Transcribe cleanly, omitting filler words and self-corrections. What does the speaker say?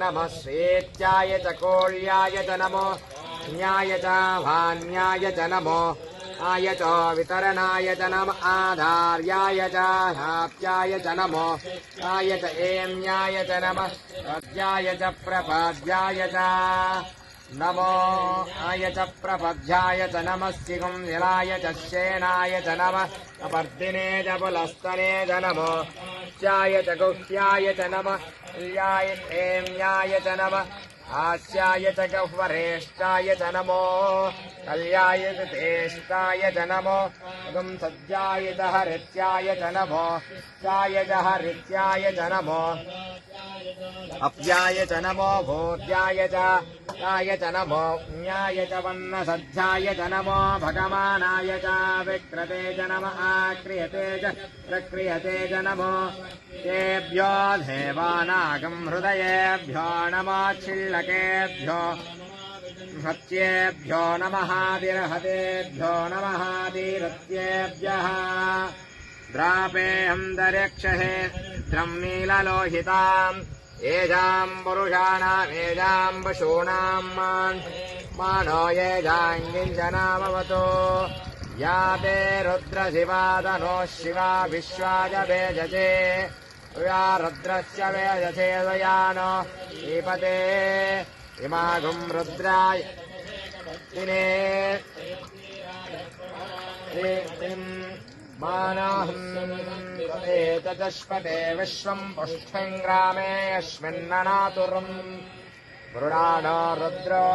नमः श्वेत्याय च कोल्याय च नमो न्याय च भान्याय च नमो आय च वितरणाय च नम आधार्याय च हाप्याय च नमो आय च एम्याय च नमः पद्याय च प्रपद्याय च नमो आय च प्रपद्याय च नमः सिगुंविलाय च शेनाय च नमः अपर्दिने च पुलस्तने च नमो च्याय च गुह्याय च नमः याय एम्याय च नमः हास्याय च गह्वरेष्ठाय च नमो कल्याय च तेष्टाय च नमो सद्याय च हरित्याय च नमो चाय च हरित्याय च नमो अप्याय च नमो भूत्याय च याय च नमो न्याय च वन्नसद्ध्याय च नमो भगवानाय च विक्रते च नमः आक्रियते च प्रक्रियते च नमो तेभ्यो देवानागं हृदयेभ्यो नमः छिल्लकेभ्यो हत्येभ्यो नमः तिरहतेभ्यो नमः तिरत्येभ्यः द्रापेऽन्तरिक्षहे द्रम्मीललोहिताम् येषाम् पुरुषाणाम् येषाम् पशूनाम् मानो येषाम् किञ्चनामवतो या ते रुद्रशिवादनोः शिवा विश्वाय वेजसे या रुद्रस्य वेजसे दयानो ईपते इमागुम् रुद्राय दिने मानाहम् एतदश्वते विश्वम् पुष्ठम् ग्रामे अस्मिन्ननातुरम् मृडानो रुद्रो